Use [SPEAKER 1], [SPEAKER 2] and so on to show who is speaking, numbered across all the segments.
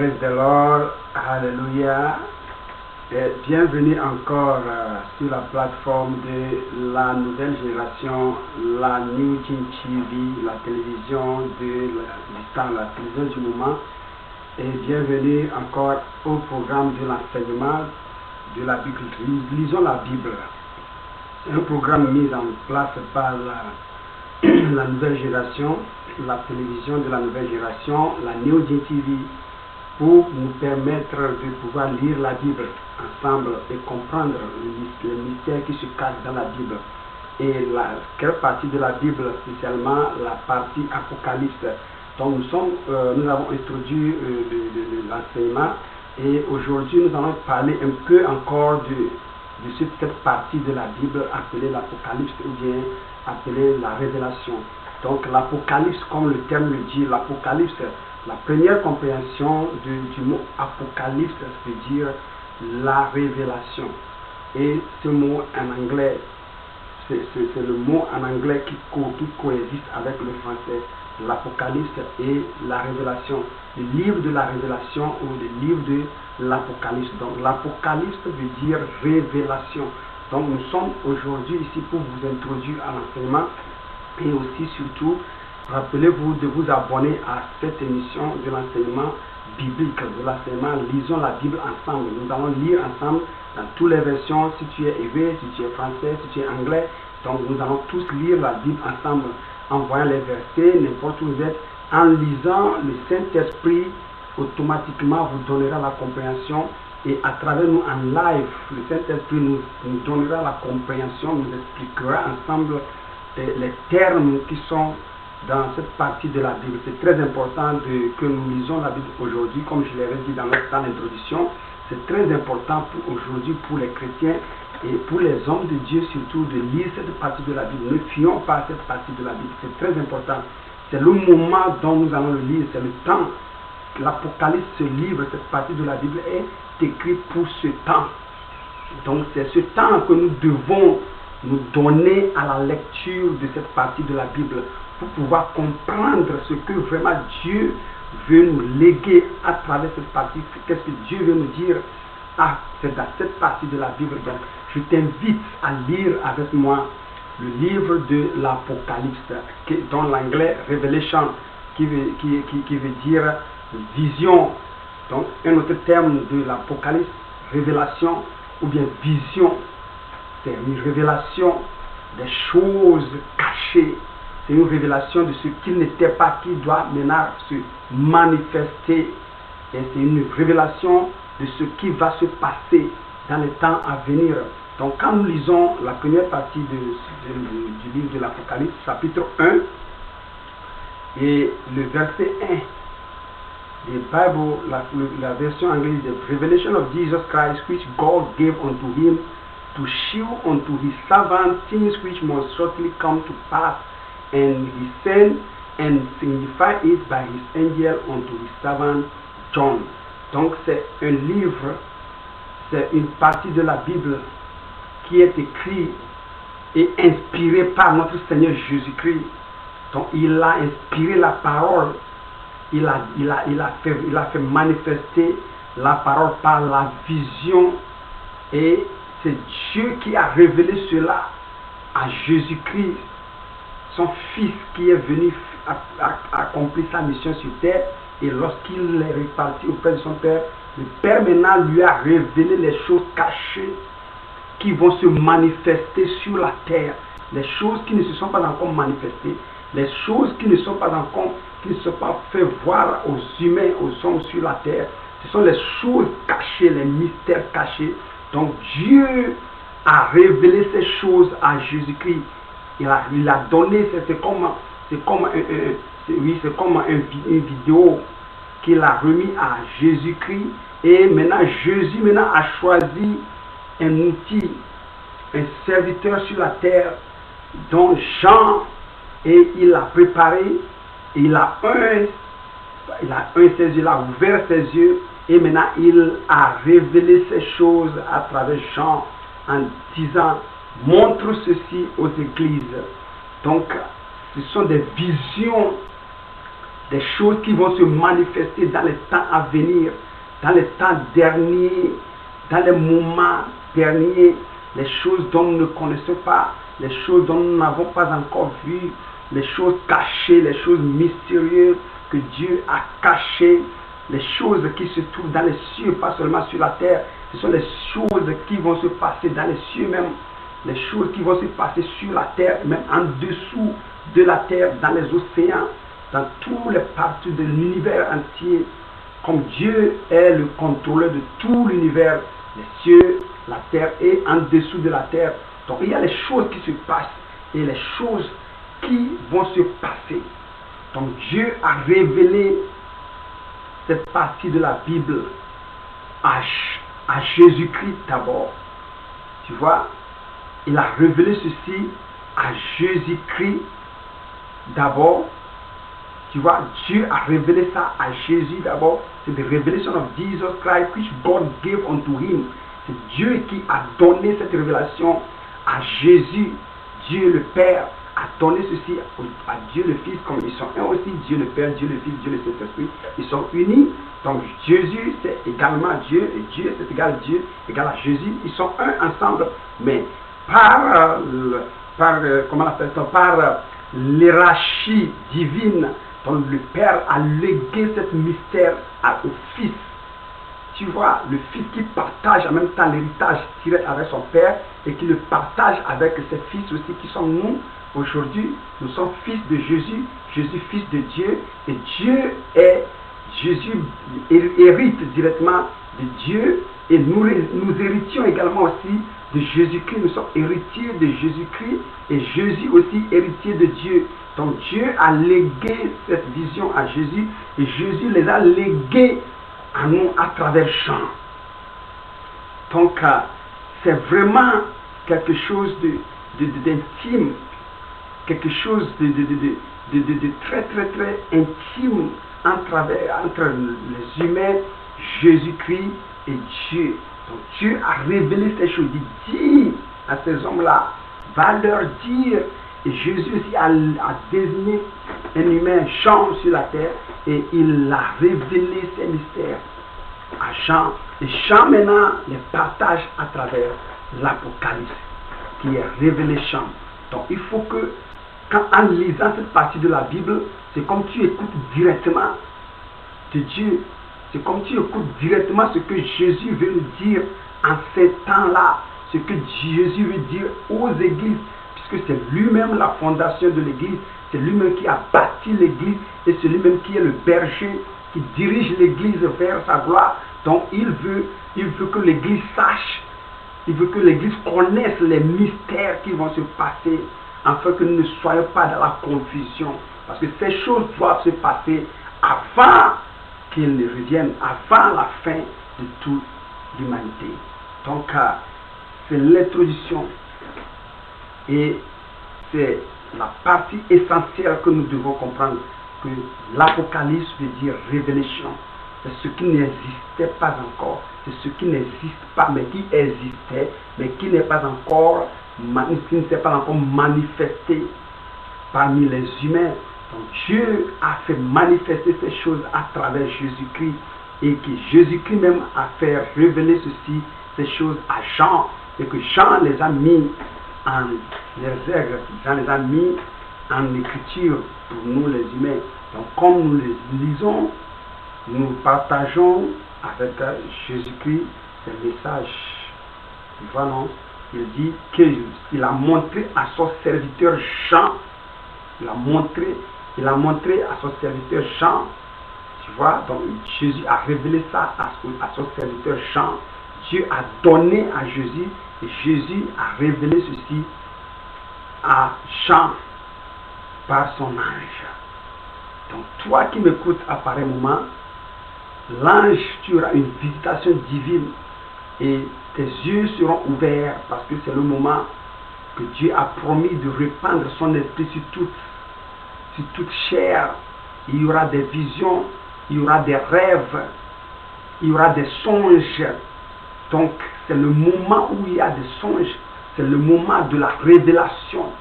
[SPEAKER 1] Praise the Lord, Alléluia. Et bienvenue encore sur la plateforme de la nouvelle génération, la New Gen TV, la télévision du temps, la télévision du moment. Et bienvenue encore au programme de l'enseignement de la Bible. Lisons la Bible. C'est un programme mis en place par la nouvelle génération, la télévision de la nouvelle génération, la New Gen TV, pour nous permettre de pouvoir lire la Bible ensemble et comprendre les mystères qui se cachent dans la Bible. Et quelle partie de la Bible, spécialement la partie Apocalypse. Donc nous avons introduit l'enseignement et aujourd'hui nous allons parler un peu encore de cette partie de la Bible appelée l'Apocalypse ou bien appelée la Révélation. Donc l'Apocalypse, comme le terme le dit, l'Apocalypse, la première compréhension du mot Apocalypse veut dire la révélation. Et ce mot en anglais, c'est le mot en anglais qui coexiste avec le français, l'Apocalypse et la révélation. Le livre de la révélation ou le livre de l'Apocalypse. Donc l'Apocalypse veut dire révélation. Donc nous sommes aujourd'hui ici pour vous introduire à l'enseignement et aussi surtout rappelez-vous de vous abonner à cette émission de l'enseignement biblique, de l'enseignement Lisons la Bible ensemble. Nous allons lire ensemble dans toutes les versions, si tu es hébreu, si tu es français, si tu es anglais. Donc nous allons tous lire la Bible ensemble en voyant les versets, n'importe où vous êtes. En lisant, le Saint-Esprit automatiquement vous donnera la compréhension et à travers nous en live, le Saint-Esprit nous donnera la compréhension, nous expliquera ensemble les termes qui sont dans cette partie de la Bible. C'est très important que nous lisons la Bible aujourd'hui, comme je l'avais dit dans l'introduction. C'est très important aujourd'hui pour les chrétiens et pour les hommes de Dieu surtout de lire cette partie de la Bible. Ne fuyons pas cette partie de la Bible, c'est très important. C'est le moment dont nous allons le lire, c'est le temps. L'Apocalypse, ce livre, cette partie de la Bible est écrite pour ce temps. Donc c'est ce temps que nous devons nous donner à la lecture de cette partie de la Bible pour pouvoir comprendre ce que vraiment Dieu veut nous léguer à travers cette partie. Qu'est-ce que Dieu veut nous dire? C'est dans cette partie de la Bible. Donc, je t'invite à lire avec moi le livre de l'Apocalypse, dans l'anglais Revelation, qui veut dire vision. Donc, un autre terme de l'Apocalypse, révélation ou bien vision. C'est une révélation des choses cachées. C'est une révélation de ce qui n'était pas, qui doit maintenant se manifester. Et c'est une révélation de ce qui va se passer dans les temps à venir. Donc quand nous lisons la première partie du livre de l'Apocalypse, chapitre 1, et le verset 1, the Bible, la version anglaise, the revelation of Jesus Christ, which God gave unto him to shew unto his servants things which must shortly come to pass. And he sent and signified it by his angel unto his servant John. Donc c'est un livre, c'est une partie de la Bible qui est écrite et inspirée par notre Seigneur Jésus-Christ. Donc il a inspiré la parole, il a fait manifester la parole par la vision et c'est Dieu qui a révélé cela à Jésus-Christ, son fils qui est venu accomplir sa mission sur terre. Et lorsqu'il est reparti auprès de son père, le Père maintenant lui a révélé les choses cachées qui vont se manifester sur la terre. Les choses qui ne se sont pas encore manifestées, les choses qui ne sont pas encore, qui ne sont pas fait voir aux humains, aux hommes sur la terre. Ce sont les choses cachées, les mystères cachés. Donc Dieu a révélé ces choses à Jésus-Christ. Il a donné, c'est comme une vidéo qu'il a remis à Jésus-Christ. Et maintenant, Jésus a choisi un outil, un serviteur sur la terre, dont Jean, et il a préparé, il a ouvert ses yeux, et maintenant il a révélé ces choses à travers Jean en disant, montre ceci aux églises. Donc, ce sont des visions des choses qui vont se manifester dans les temps à venir, dans les temps derniers, dans les moments derniers, les choses dont nous ne connaissons pas, les choses dont nous n'avons pas encore vues, les choses cachées, les choses mystérieuses que Dieu a cachées, les choses qui se trouvent dans les cieux, pas seulement sur la terre. Ce sont les choses qui vont se passer dans les cieux même, les choses qui vont se passer sur la terre, même en dessous de la terre, dans les océans, dans tous les parties de l'univers entier. Comme Dieu est le contrôleur de tout l'univers, les cieux, la terre et en dessous de la terre. Donc il y a les choses qui se passent et les choses qui vont se passer. Donc Dieu a révélé cette partie de la Bible à Jésus-Christ d'abord. Tu vois, il a révélé ceci à Jésus-Christ d'abord. Tu vois, Dieu a révélé ça à Jésus d'abord. C'est the revelation of Jesus Christ which God gave unto him. C'est Dieu qui a donné cette révélation à Jésus. Dieu le Père a donné ceci à Dieu le Fils, comme ils sont un aussi, Dieu le Père, Dieu le Fils, Dieu le Saint-Esprit. Ils sont unis. Donc Jésus c'est également Dieu et Dieu c'est égal à Dieu, égal à Jésus. Ils sont un ensemble, mais par l'hierarchie divine. Donc le Père a légué ce mystère au Fils. Tu vois, le Fils qui partage en même temps l'héritage direct avec son Père et qui le partage avec ses fils aussi qui sont nous. Aujourd'hui, nous sommes fils de Jésus, Jésus fils de Dieu et Jésus hérite directement de Dieu et nous héritons également aussi de Jésus-Christ. Nous sommes héritiers de Jésus-Christ et Jésus aussi héritier de Dieu. Donc Dieu a légué cette vision à Jésus et Jésus les a légués à nous à travers Jean. Donc c'est vraiment quelque chose d'intime, quelque chose de très très très intime entre les humains, Jésus-Christ et Dieu. Donc Dieu a révélé ces choses. Il dit à ces hommes-là, va leur dire. Et Jésus aussi a désigné un humain, Jean, sur la terre, et il a révélé ces mystères à Jean. Et Jean maintenant les partage à travers l'Apocalypse, qui est révélé Jean. Donc il faut que, en lisant cette partie de la Bible, c'est comme tu écoutes directement de Dieu. C'est comme tu écoutes directement ce que Jésus veut nous dire en ces temps-là, ce que Jésus veut dire aux églises. Puisque c'est lui-même la fondation de l'église, c'est lui-même qui a bâti l'église et c'est lui-même qui est le berger qui dirige l'église vers sa gloire. Donc il veut que l'église sache, il veut que l'église connaisse les mystères qui vont se passer afin que nous ne soyons pas dans la confusion. Parce que ces choses doivent se passer avant qu'il ne revienne, avant la fin de toute l'humanité. Donc c'est l'introduction. Et c'est la partie essentielle que nous devons comprendre, que l'Apocalypse veut dire révélation. C'est ce qui n'existait pas encore, c'est ce qui n'existe pas, mais qui existait, mais qui n'est pas encore, qui ne s'est pas encore manifesté parmi les humains. Donc Dieu a fait manifester ces choses à travers Jésus-Christ et que Jésus-Christ même a fait révéler ces choses à Jean et que Jean les a mis en Jean les a mis en écriture pour nous les humains. Donc comme nous les lisons, nous partageons avec Jésus-Christ ces messages. Tu vois, non? Il dit qu'il a montré à son serviteur Jean, il a montré à son serviteur Jean, tu vois, donc Jésus a révélé ça à son serviteur Jean. Dieu a donné à Jésus et Jésus a révélé ceci à Jean par son ange. Donc toi qui m'écoutes à pareil moment, l'ange, tu auras une visitation divine et tes yeux seront ouverts parce que c'est le moment que Dieu a promis de répandre son esprit sur toute chair. Il y aura des visions, il y aura des rêves, il y aura des songes. Donc c'est le moment où il y a des songes, c'est le moment de la révélation,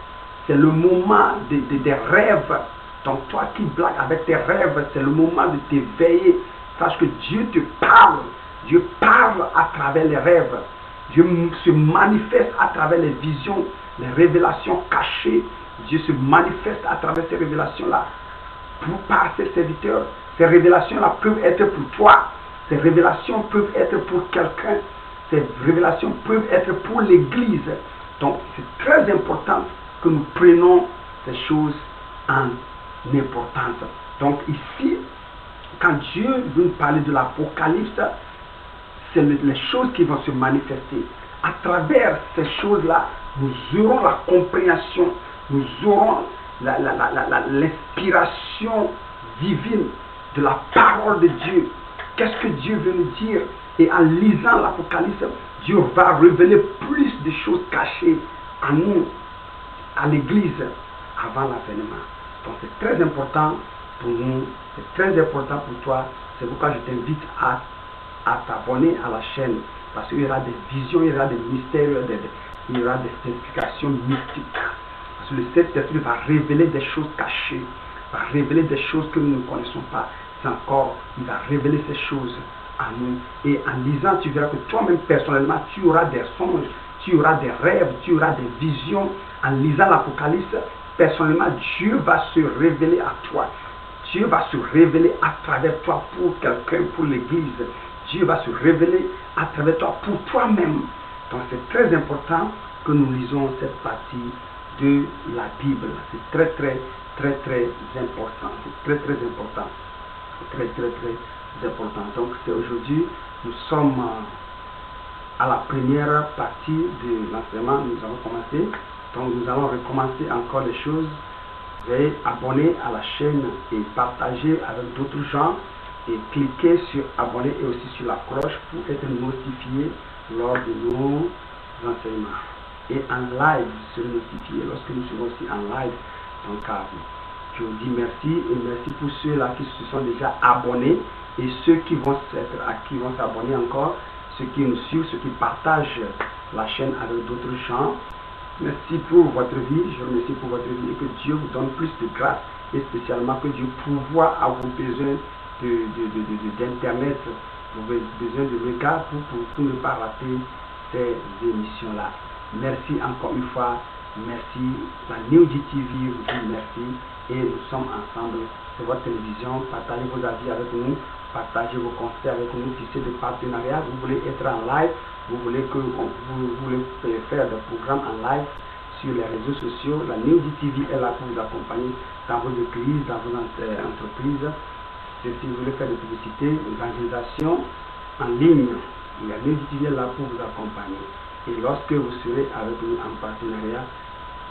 [SPEAKER 1] c'est le moment des rêves, Donc toi qui blagues avec tes rêves, c'est le moment de t'éveiller. Sache que Dieu te parle. Dieu parle à travers les rêves. Dieu se manifeste à travers les visions, les révélations cachées. Dieu se manifeste à travers ces révélations-là. Par ses serviteurs, ces révélations-là peuvent être pour toi. Ces révélations peuvent être pour quelqu'un. Ces révélations peuvent être pour l'Église. Donc, c'est très important que nous prenions ces choses en importance. Donc, ici, quand Dieu veut nous parler de l'Apocalypse, c'est les choses qui vont se manifester. À travers ces choses-là, nous aurons la compréhension, nous aurons l'inspiration divine de la parole de Dieu. Qu'est-ce que Dieu veut nous dire? Et en lisant l'Apocalypse, Dieu va révéler plus de choses cachées à nous, à l'Église, avant l'avènement. Donc c'est très important pour nous, c'est très important pour toi. C'est pourquoi je t'invite à t'abonner à la chaîne. Parce qu'il y aura des visions, il y aura des mystères, il y aura des explications mystiques. Parce que le Saint-Esprit va révéler des choses cachées, va révéler des choses que nous ne connaissons pas encore. Il va révéler ces choses à nous. Et en lisant, tu verras que toi-même personnellement, tu auras des songes, tu auras des rêves, tu auras des visions. En lisant l'Apocalypse, personnellement, Dieu va se révéler à toi. Dieu va se révéler à travers toi pour quelqu'un, pour l'Église. Dieu va se révéler à travers toi pour toi-même. Donc c'est très important que nous lisons cette partie de la Bible. C'est très important. C'est très important. C'est très important. Donc c'est aujourd'hui, nous sommes à la première partie de l'enseignement. Nous avons commencé. Donc nous allons recommencer encore les choses. Veuillez abonner à la chaîne et partager avec d'autres gens. Et cliquez sur abonner et aussi sur la cloche pour être notifié lors de nos enseignements. Et en live, vous serez notifié lorsque nous serons aussi en live. Donc, je vous dis merci et merci pour ceux-là qui se sont déjà abonnés et ceux qui vont s'abonner encore, ceux qui nous suivent, ceux qui partagent la chaîne avec d'autres gens. Merci pour votre vie, je vous remercie pour votre vie et que Dieu vous donne plus de grâce et spécialement que Dieu pourvoie à vos besoins d'internet, vos besoins de regard pour ne pas rater ces émissions-là. Merci encore une fois, merci. La New TV vous dit merci et nous sommes ensemble sur votre télévision. Partagez vos avis avec nous, partagez vos conseils avec nous, tissez des partenariats. Vous voulez être en live, vous voulez faire des programmes en live sur les réseaux sociaux. La New TV est là pour vous accompagner dans vos églises, dans vos entreprises. Si vous voulez faire des publicités, l'évangélisation en ligne, la New TV est là pour vous accompagner. Et lorsque vous serez avec nous en partenariat,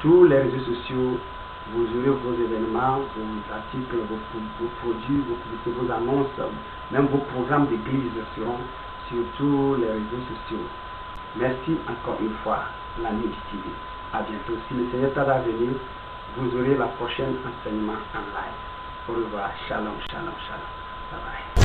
[SPEAKER 1] tous les réseaux sociaux, vous aurez vos événements, vos articles, vos produits, vos publicités, vos annonces, même vos programmes d'église seront sur tous les réseaux sociaux. Merci encore une fois, la New TV. À bientôt. Si le Seigneur tarde à venir, vous aurez la prochaine enseignement en live. Au revoir. Shalom, shalom, shalom. Bye bye.